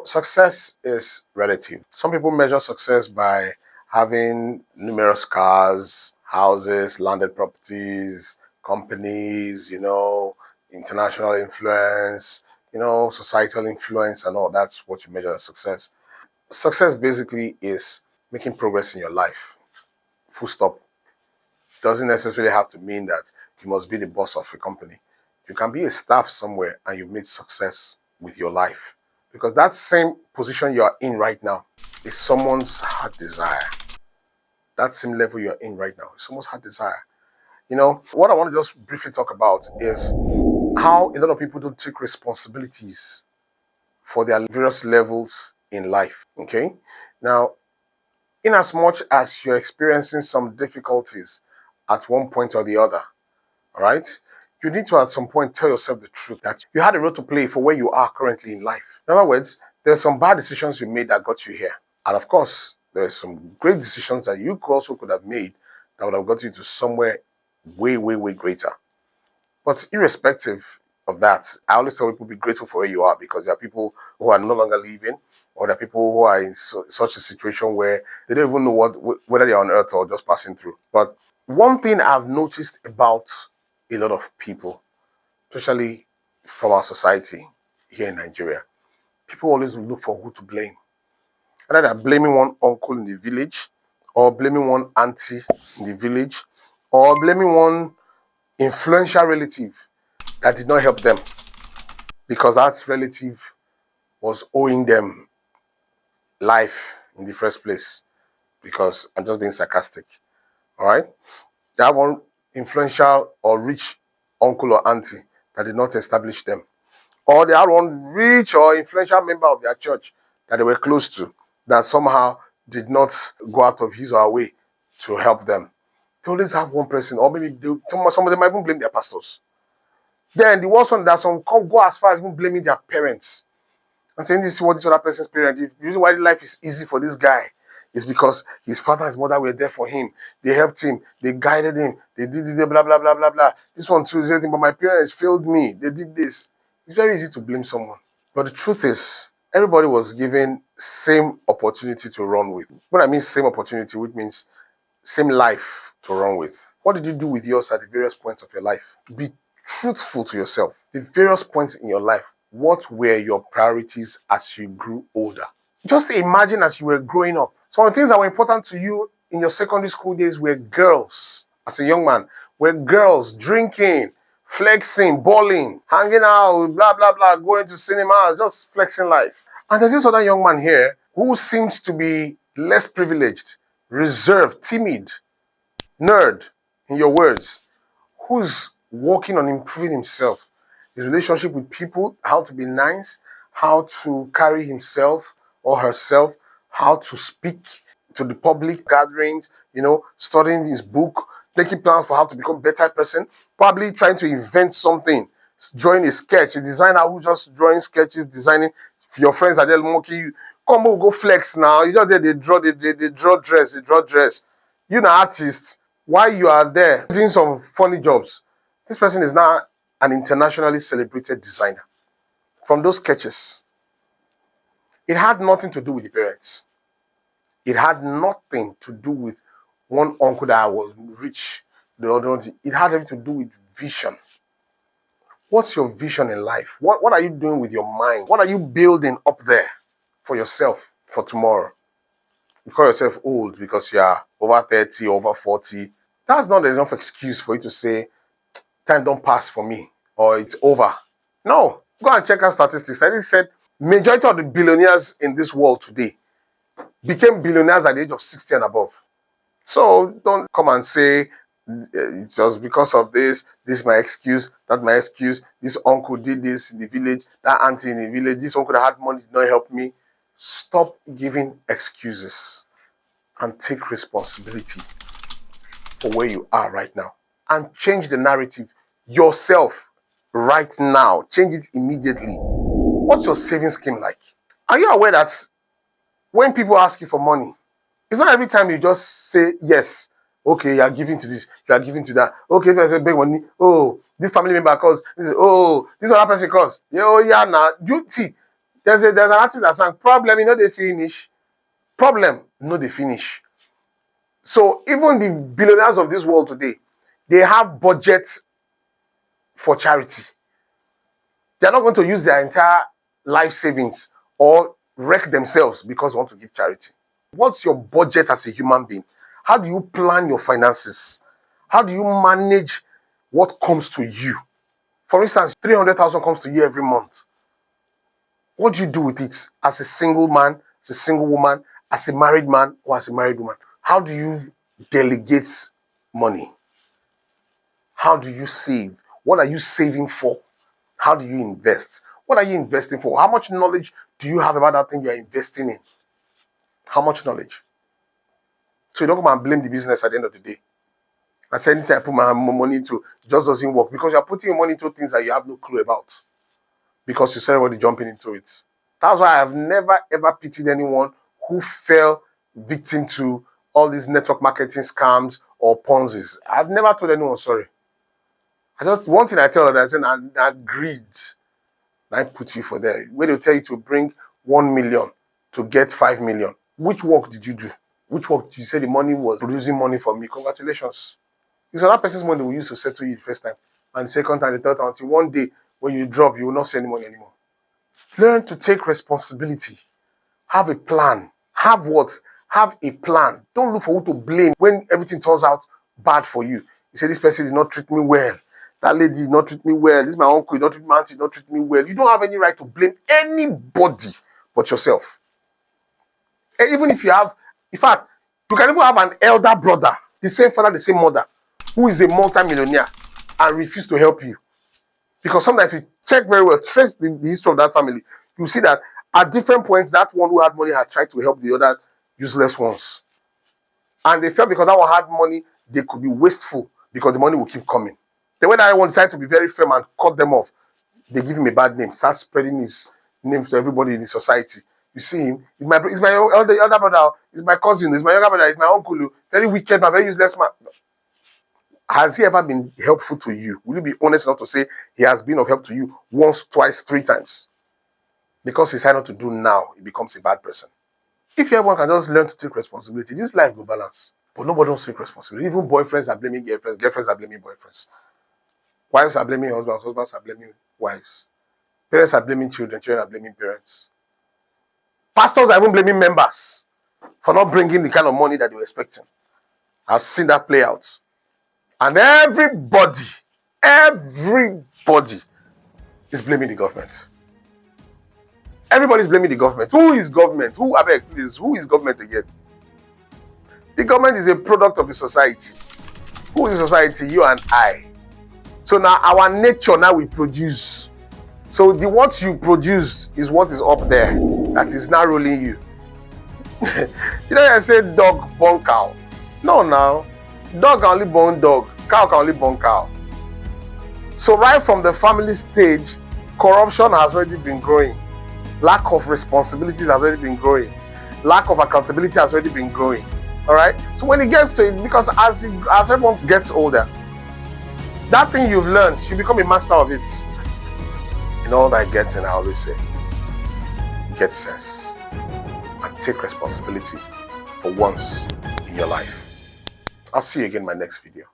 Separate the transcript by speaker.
Speaker 1: Success is relative. Some people measure success by having numerous cars, houses, landed properties, companies, international influence, societal influence, and all. That's what you measure as success. Success basically is making progress in your life. Full stop. Doesn't necessarily have to mean that you must be the boss of a company. You can be a staff somewhere and you've made success with your life. Because that same position you are in right now is someone's heart desire. That same level you're in right now is someone's heart desire. What I want to just briefly talk about is how a lot of people don't take responsibilities for their various levels in life. Okay. Now, in as much as you're experiencing some difficulties at one point or the other, all right, you need to at some point tell yourself the truth that you had a role to play for where you are currently in life. In other words, there's some bad decisions you made that got you here. And of course, there's some great decisions that you also could have made that would have got you to somewhere way, way, way greater. But irrespective of that, I always tell people be grateful for where you are because there are people who are no longer living, or there are people who are in such a situation where they don't even know whether they're on earth or just passing through. But one thing I've noticed about a lot of people, especially from our society here in Nigeria, people always look for who to blame. Either they're blaming one uncle in the village, or blaming one auntie in the village, or blaming one influential relative that did not help them because that relative was owing them life in the first place. Because I'm just being sarcastic. All right? They have one influential or rich uncle or auntie that did not establish them. Or they had one rich or influential member of their church that they were close to that somehow did not go out of his or her way to help them. They always have one person, or maybe some of them might even blame their pastors. Then the worst one that some come go as far as even blaming their parents and saying this is what this other person's parent did. The reason why life is easy for this guy is because his father and his mother were there for him. They helped him. They guided him. They did this, blah, blah, blah, blah, blah. This one too is everything, but my parents failed me. They did this. It's very easy to blame someone. But the truth is, everybody was given same opportunity to run with. When I mean same opportunity, which means same life to run with. What did you do with yours at the various points of your life? Be truthful to yourself. The various points in your life, what were your priorities as you grew older? Just imagine as you were growing up. Some of the things that were important to you in your secondary school days were girls. As a young man, were girls drinking, flexing, balling, hanging out, blah, blah, blah, going to cinemas, just flexing life. And there's this other young man here who seems to be less privileged, reserved, timid, nerd, in your words, who's working on improving himself, his relationship with people, how to be nice, how to carry himself or herself, how to speak to the public gatherings, studying his book, making plans for how to become a better person, probably trying to invent something, drawing a sketch, a designer who just drawing sketches, designing. Your friends are there mocking you. Come on, go flex now. You know they draw, they draw dress. You're an artist. While you are there doing some funny jobs, this person is now an internationally celebrated designer. From those sketches, it had nothing to do with the parents. It had nothing to do with one uncle that was rich, the other one. It had everything to do with vision. What's your vision in life? What are you doing with your mind? What are you building up there for yourself for tomorrow? You call yourself old because you are over 30, over 40. That's not enough excuse for you to say, time don't pass for me or it's over. No, go and check out statistics. I just said majority of the billionaires in this world today became billionaires at the age of 60 and above. So don't come and say just because of this is my excuse, that's my excuse. This uncle did this in the village, that auntie in the village, this uncle that had money did not help me. Stop giving excuses and take responsibility for where you are right now and change the narrative yourself right now. Change it immediately. What's your savings scheme like? Are you aware that when people ask you for money, it's not every time you just say yes. Okay, you are giving to this, you are giving to that. Okay, big money. Oh, this family member calls. This other person calls. Yeah, oh yeah, now you see. There's an artist that sang, problem, you know they finish. Problem, no they finish. So even the billionaires of this world today, they have budgets for charity. They're not going to use their entire life savings or wreck themselves because they want to give charity. What's your budget as a human being? How do you plan your finances? How do you manage what comes to you? For instance, 300,000 comes to you every month. What do you do with it as a single man, as a single woman, as a married man, or as a married woman? How do you delegate money? How do you save? What are you saving for? How do you invest? What are you investing for? How much knowledge do you have about that thing you're investing in? How much knowledge? So you don't come and blame the business at the end of the day. I said, anything I put my money into, it just doesn't work because you're putting your money into things that you have no clue about because you saw everybody jumping into it. That's why I've never ever pitied anyone who fell victim to all these network marketing scams or Ponzi's. I've never told anyone sorry. One thing I tell them, I said, I greed. I put you for there. Where they'll tell you to bring 1 million to get 5 million. Which work did you do? Which work did you say the money was producing money for me? Congratulations. It's another person's money we used to settle you the first time. And the second time, the third time, until one day when you drop, you will not send money anymore. Learn to take responsibility. Have a plan. Have what? Have a plan. Don't look for who to blame when everything turns out bad for you. You say, this person did not treat me well. That lady did not treat me well. This is my uncle, did not treat me, my auntie did not treat me well. You don't have any right to blame anybody but yourself. And even if you have, in fact, you can even have an elder brother, the same father, the same mother, who is a multi-millionaire and refuse to help you. Because sometimes if you check very well, trace the history of that family, you see that at different points, that one who had money had tried to help the other useless ones. And they felt because that one had money, they could be wasteful because the money will keep coming. Then when that one decided to be very firm and cut them off, they give him a bad name, start spreading his name to everybody in the society. You see him, he's my elder brother, he's my cousin, he's my younger brother, he's my uncle, very wicked man, very useless man. Has he ever been helpful to you? Will you be honest enough to say he has been of help to you once, twice, 3 times? Because he decided not to do now, he becomes a bad person. If everyone can just learn to take responsibility, this life will balance. But nobody wants to take responsibility. Even boyfriends are blaming girlfriends, girlfriends are blaming boyfriends. Wives are blaming husbands, husbands are blaming wives. Parents are blaming children, children are blaming parents. Pastors are even blaming members for not bringing the kind of money that they were expecting. I've seen that play out. And everybody is blaming the government. Everybody is blaming the government. Who is government? Who is government again? The government is a product of the society. Who is society? You and I. So now our nature now we produce. So what you produced is what is up there that is now ruling you. You know I say dog born cow. No now. Dog can only born dog. Cow can only born cow. So right from the family stage, corruption has already been growing. Lack of responsibilities has already been growing. Lack of accountability has already been growing. All right. So when it gets to it, because as everyone gets older, that thing you've learned, you become a master of it. In all that getting, I always say, get sense and take responsibility for once in your life. I'll see you again in my next video.